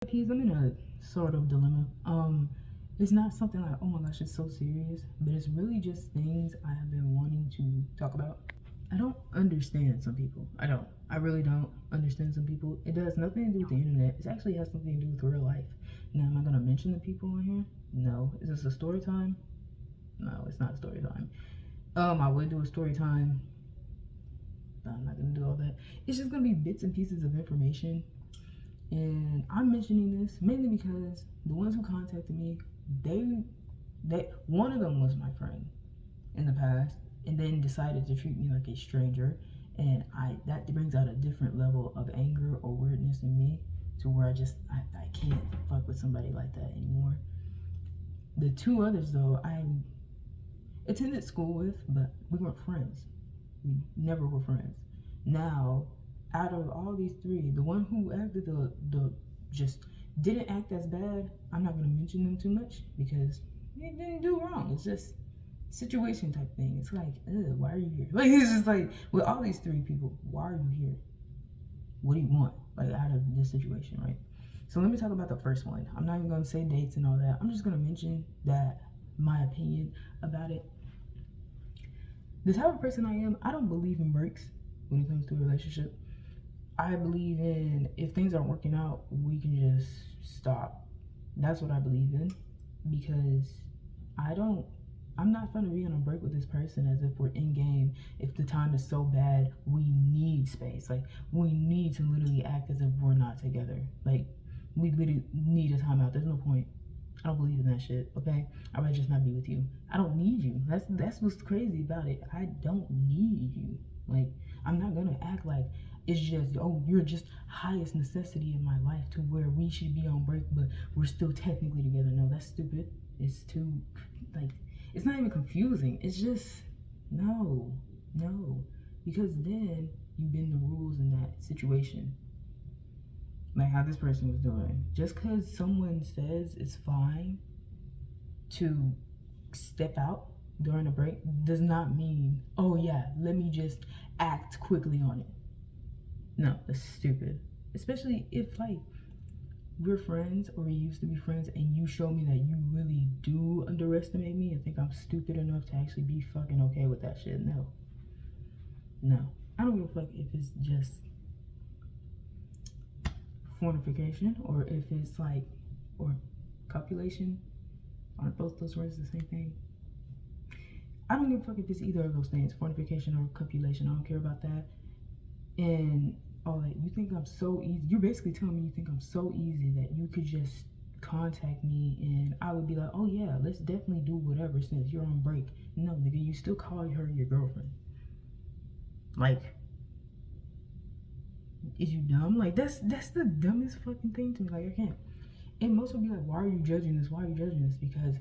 I'm in a sort of dilemma. It's not something like, oh my gosh, it's so serious, but it's really just things I have been wanting to talk about. I don't understand some people. I don't. I really don't understand some people. It does nothing to do with the internet. It actually has something to do with real life. Now, am I gonna mention the people on here? No. Is this a story time? No, it's not a story time. I would do a story time. But I'm not gonna do all that. It's just gonna be bits and pieces of information. And I'm mentioning this mainly because the ones who contacted me, they one of them was my friend in the past, and then decided to treat me like a stranger, and that brings out a different level of anger or weirdness in me, to where I can't fuck with somebody like that anymore. The two others though, I attended school with, but we weren't friends. We never were friends. Now, out of all these three, the one who acted the just didn't act as bad, I'm not gonna mention them too much because they didn't do wrong. It's just situation type thing. It's like, why are you here? Like, it's just like with all these three people, why are you here? What do you want? Like, out of this situation, right? So let me talk about the first one. I'm not even gonna say dates and all that. I'm just gonna mention that my opinion about it. The type of person I am, I don't believe in breaks when it comes to a relationship. I believe in, if things aren't working out, we can just stop. That's what I believe in, because I'm not gonna be on a break with this person as if we're in game. If the time is so bad, we need space. Like, we need to literally act as if we're not together. Like, we literally need a timeout. There's no point. I don't believe in that shit, okay? I would just not be with you. I don't need you. That's what's crazy about it. I don't need you. Like, I'm not gonna act like it's just, oh, you're just highest necessity in my life to where we should be on break, but we're still technically together. No, that's stupid. It's too, like, it's not even confusing. It's just, no. Because then you bend the rules in that situation. Like how this person was doing. Just because someone says it's fine to step out during a break does not mean, oh yeah, let me just act quickly on it. No, that's stupid. Especially if, like, we're friends or we used to be friends and you show me that you really do underestimate me and think I'm stupid enough to actually be fucking okay with that shit. No. I don't give a fuck if it's just fornication or if it's like, or copulation. Aren't both those words the same thing? I don't give a fuck if it's either of those things, fornication or copulation. I don't care about that. And all that. You think I'm so easy? You're basically telling me you think I'm so easy that you could just contact me and I would be like, oh yeah, let's definitely do whatever since you're on break. No, nigga, you still call her your girlfriend. Like, is you dumb? Like, that's the dumbest fucking thing to me. Like, I can't. And most will be like, why are you judging this? Why are you judging this? Because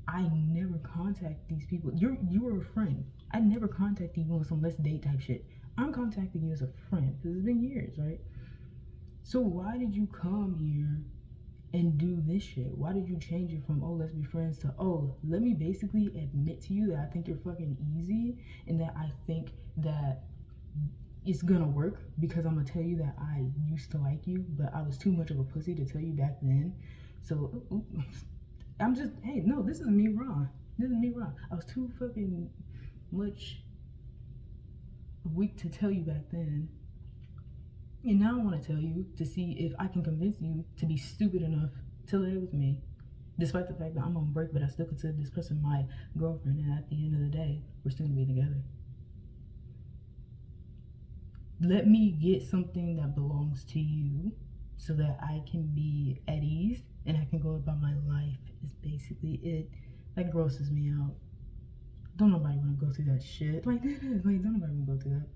I never contact these people. You're a friend. I never contact you on some let's date type shit. I'm contacting you as a friend because it's been years, right? So why did you come here and do this shit? Why did you change it from, oh, let's be friends, to, oh, let me basically admit to you that I think you're fucking easy and that I think that it's gonna work because I'm gonna tell you that I used to like you, but I was too much of a pussy to tell you back then. So I'm just, hey, no, this is me wrong. I was too fucking much weak to tell you back then. And now I want to tell you to see if I can convince you to be stupid enough to lay with me. Despite the fact that I'm on break, but I still consider this person my girlfriend, and at the end of the day, we're still gonna be together. Let me get something that belongs to you so that I can be at ease and I can go about my life, is basically it. That grosses me out. Don't nobody want to go through that shit. Like, that is, like, don't nobody want to go through that.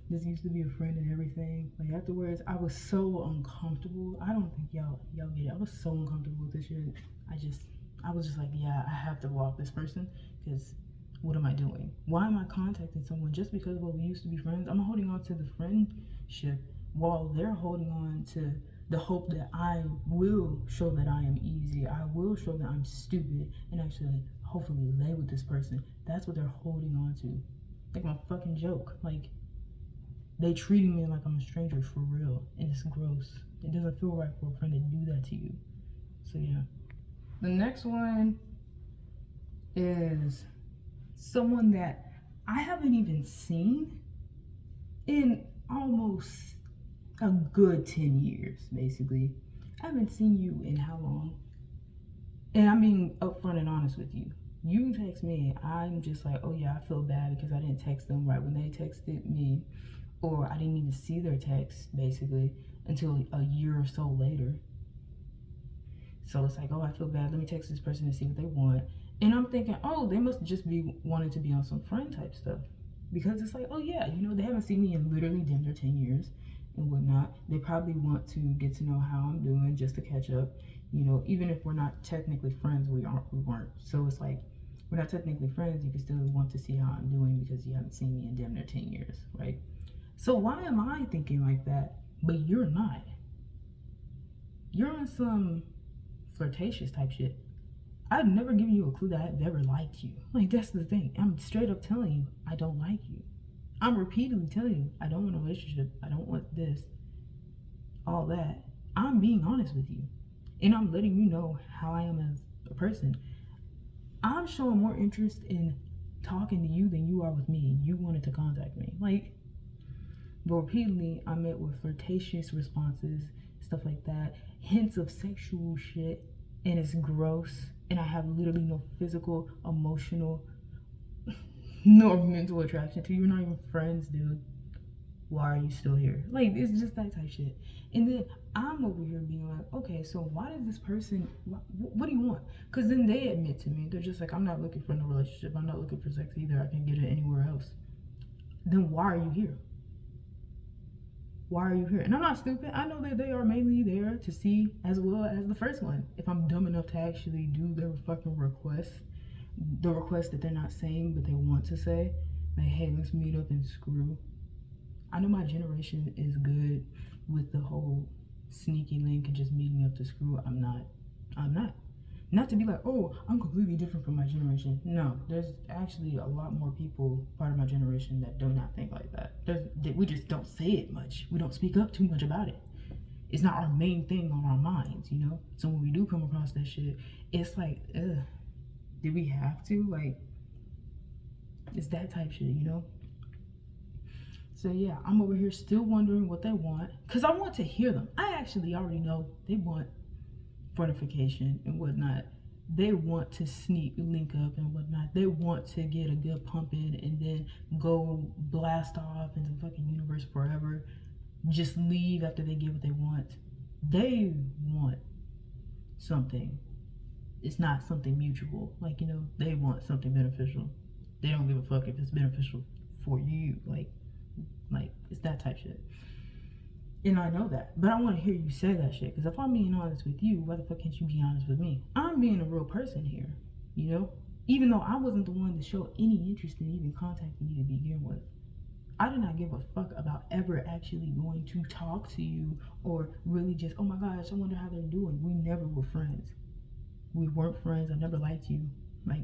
This used to be a friend and everything. Like, afterwards, I was so uncomfortable. I don't think y'all get it. I was so uncomfortable with this shit. I was just like, yeah, I have to block this person because what am I doing? Why am I contacting someone just because, well, we used to be friends? I'm holding on to the friendship while they're holding on to the hope that I will show that I am easy. I will show that I'm stupid and actually hopefully lay with this person. That's what they're holding on to. Like, I'm a fucking joke. Like, they treating me like I'm a stranger for real, and it's gross. It doesn't feel right for a friend to do that to you. So yeah. The next one is someone that I haven't even seen in almost a good 10 years, basically. I haven't seen you in how long? And I'm being upfront and honest with you. You text me, I'm just like, oh yeah, I feel bad because I didn't text them right when they texted me, or I didn't even see their text, basically, until a year or so later. So it's like, oh, I feel bad. Let me text this person to see what they want. And I'm thinking, oh, they must just be wanting to be on some friend type stuff. Because it's like, oh, yeah, you know, they haven't seen me in literally damn near 10 years and whatnot. They probably want to get to know how I'm doing just to catch up. You know, even if we're not technically friends, we weren't. So it's like, we're not technically friends. You can still want to see how I'm doing because you haven't seen me in damn near 10 years, right? So why am I thinking like that, but you're not? You're on some flirtatious type shit. I've never given you a clue that I've ever liked you. Like, that's the thing. I'm straight up telling you I don't like you. I'm repeatedly telling you I don't want a relationship. I don't want this, all that. I'm being honest with you. And I'm letting you know how I am as a person. I'm showing more interest in talking to you than you are with me. You wanted to contact me. Like, but repeatedly, I met with flirtatious responses, stuff like that, hints of sexual shit, and it's gross. And I have literally no physical, emotional, nor mental attraction to you. We're not even friends, dude. Why are you still here? Like, it's just that type shit. And then I'm over here being like, okay, so why does this person, what do you want? Because then they admit to me, they're just like, I'm not looking for no relationship. I'm not looking for sex either. I can get it anywhere else. Then why are you here? Why are you here? And I'm not stupid. I know that they are mainly there to see as well as the first one. If I'm dumb enough to actually do their fucking request, the request that they're not saying but they want to say, like, hey, let's meet up and screw. I know my generation is good with the whole sneaky link and just meeting up to screw. I'm not. Not to be like, oh, I'm completely different from my generation. No, there's actually a lot more people, part of my generation, that do not think like that. We just don't say it much. We don't speak up too much about it. It's not our main thing on our minds, you know? So when we do come across that shit, it's like, ugh, did we have to? Like, it's that type shit, you know? So yeah, I'm over here still wondering what they want, because I want to hear them. I actually already know they want fortification and whatnot. They want to link up and whatnot. They want to get a good pump in and then go blast off into the fucking universe forever. Just leave after they get what they want. They want something. It's not something mutual. Like, you know, they want something beneficial. They don't give a fuck if it's beneficial for you. Like it's that type shit. And I know that, but I want to hear you say that shit. Because if I'm being honest with you, why the fuck can't you be honest with me? I'm being a real person here, you know? Even though I wasn't the one to show any interest in even contacting you to begin with. I did not give a fuck about ever actually going to talk to you or really just, oh my gosh, I wonder how they're doing. We never were friends. We weren't friends. I never liked you. Like,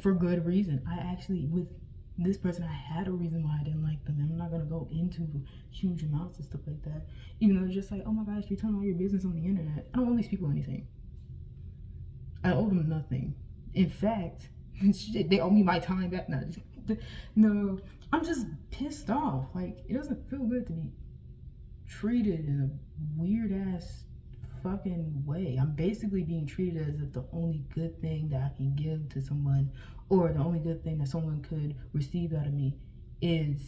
for good reason. I actually, with this person, I had a reason why I didn't like them. And I'm not going to go into huge amounts and stuff like that. Even though it's just like, oh my gosh, you're telling all your business on the internet. I don't owe these people anything. I owe them nothing. In fact, shit, they owe me my time back. No, I'm just pissed off. Like, it doesn't feel good to be treated in a weird ass fucking way. I'm basically being treated as if the only good thing that I can give to someone, or the only good thing that someone could receive out of me, is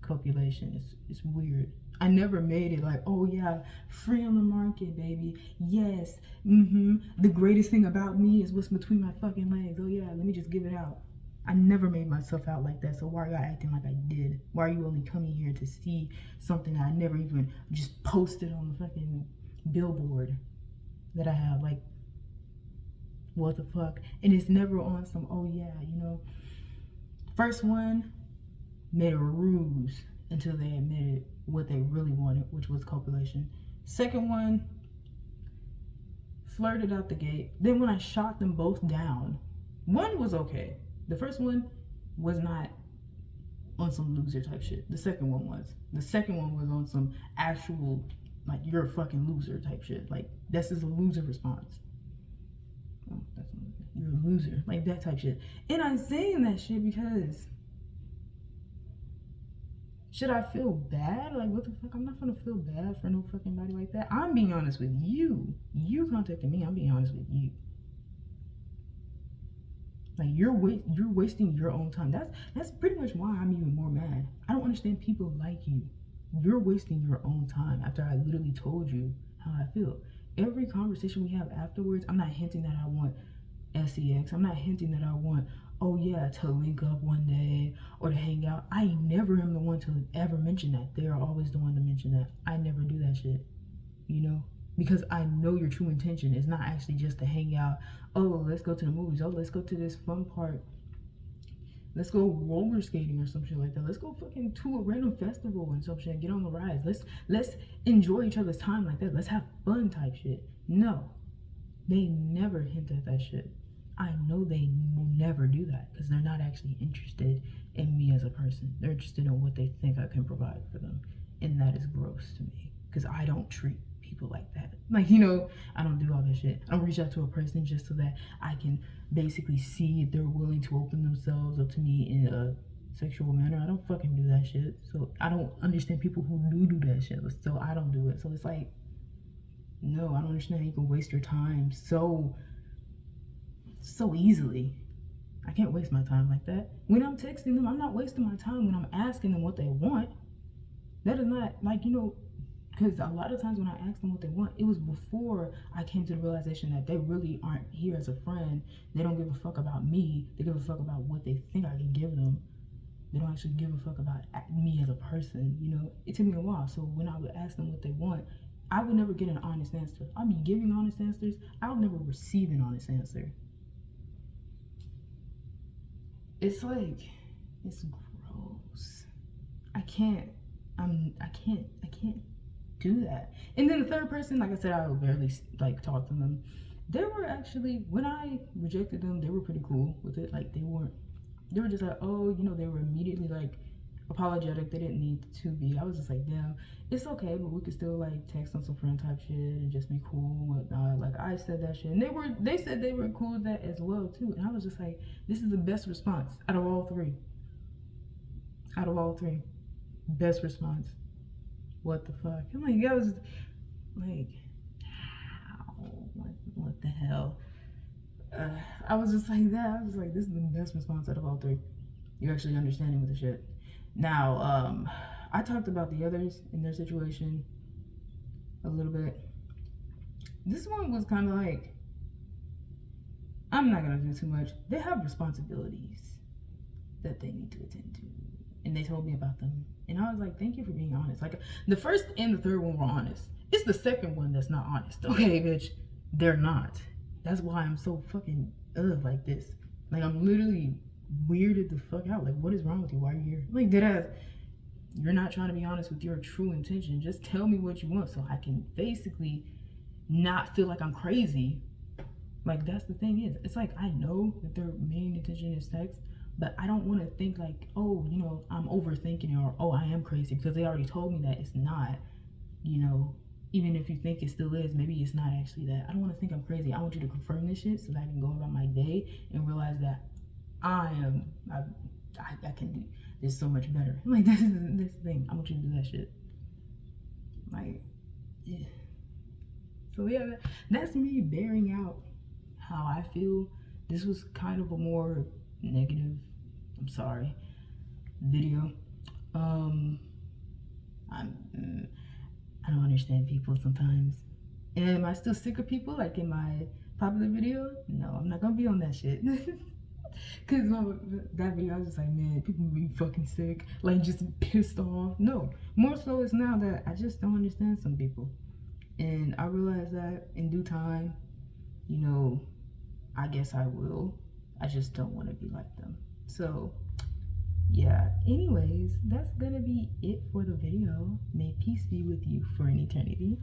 copulation. It's weird. I never made it like, oh yeah, free on the market, baby. Yes, the greatest thing about me is what's between my fucking legs. Oh yeah, let me just give it out. I never made myself out like that, so why are y'all acting like I did? Why are you only coming here to see something that I never even just posted on the fucking billboard that I have? Like, what the fuck? And it's never on some, oh yeah, you know. First one made a ruse until they admitted what they really wanted, which was copulation. Second one flirted out the gate. Then when I shot them both down, one was okay. The first one was not on some loser type shit. The second one was. The second one was on some actual like you're a fucking loser type shit. Like this is a loser response. Oh, you're a loser, like that type shit. And I'm saying that shit because should I feel bad? Like, what the fuck? I'm not gonna feel bad for no fucking body like that. I'm being honest with you. You contacted me. I'm being honest with you. Like, you're wasting your own time. That's pretty much why I'm even more mad. I don't understand people like you. You're wasting your own time after I literally told you how I feel. Every conversation we have afterwards, I'm not hinting that I want sex. I'm not hinting that I want, oh yeah, to link up one day or to hang out. I never am the one to ever mention that. They are always the one to mention that. I never do that shit, you know? Because I know your true intention is not actually just to hang out. Oh, let's go to the movies. Oh, let's go to this fun park. Let's go roller skating or some shit like that. Let's go fucking to a random festival and some shit and get on the rides. Let's enjoy each other's time like that. Let's have fun type shit. No, they never hint at that shit. I know they will never do that because they're not actually interested in me as a person. They're interested in what they think I can provide for them. And that is gross to me because I don't treat people like that. Like, you know, I don't do all that shit. I don't reach out to a person just so that I can basically see if they're willing to open themselves up to me in a sexual manner. I don't fucking do that shit. So I don't understand people who do that shit. So I don't do it. So it's like, no, I don't understand how you can waste your time so easily. I can't waste my time like that. When I'm texting them, I'm not wasting my time when I'm asking them what they want. That is not, like, you know, because a lot of times when I ask them what they want, it was before I came to the realization that they really aren't here as a friend. They don't give a fuck about me. They give a fuck about what they think I can give them. They don't actually give a fuck about me as a person, you know. It took me a while. So when I would ask them what they want, I would never get an honest answer. I'll be giving honest answers. I'll never receive an honest answer. It's like, it's gross. I can't do that. And then the third person, like I said, I would barely like talk to them. They were actually, when I rejected them, they were pretty cool with it. Like they were just like, oh, you know, they were immediately like apologetic. They didn't need to be. I was just like, damn, it's okay, but we could still like text on some friend type shit and just be cool and whatnot. Like I said that shit, and they said they were cool with that as well too. And I was just like, this is the best response out of all three. Best response. What the fuck? I'm like, I was like, how? What the hell? I was just like that. I was like, this is the best response out of all three. You're actually understanding with the shit. Now, I talked about the others in their situation a little bit. This one was kind of like, I'm not gonna do too much. They have responsibilities that they need to attend to. And they told me about them. And I was like, thank you for being honest. Like, the first and the third one were honest. It's the second one that's not honest. Okay, bitch? They're not. That's why I'm so fucking like this. Like, I'm literally weirded the fuck out. Like, what is wrong with you? Why are you here? Like, deadass, you're not trying to be honest with your true intention. Just tell me what you want so I can basically not feel like I'm crazy. Like, that's the thing is, it's like, I know that their main intention is sex, but I don't want to think like, oh, you know, I'm overthinking it, or, oh, I am crazy, because they already told me that it's not, you know, even if you think it still is, maybe it's not actually that. I don't want to think I'm crazy. I want you to confirm this shit so that I can go about my day and realize that I can do this so much better. Like, this thing. I want you to do that shit. Like, yeah. So yeah, that's me bearing out how I feel. This was kind of a more negative, I'm sorry, video. I don't understand people sometimes. And am I still sick of people like in my popular video? No, I'm not gonna be on that shit. Cause that video, I was just like, man, people be fucking sick, like just pissed off. No, more so it's now that I just don't understand some people. And I realize that in due time, you know, I guess I will. I just don't want to be like them. So yeah, anyways, that's gonna be it for the video. May peace be with you for an eternity.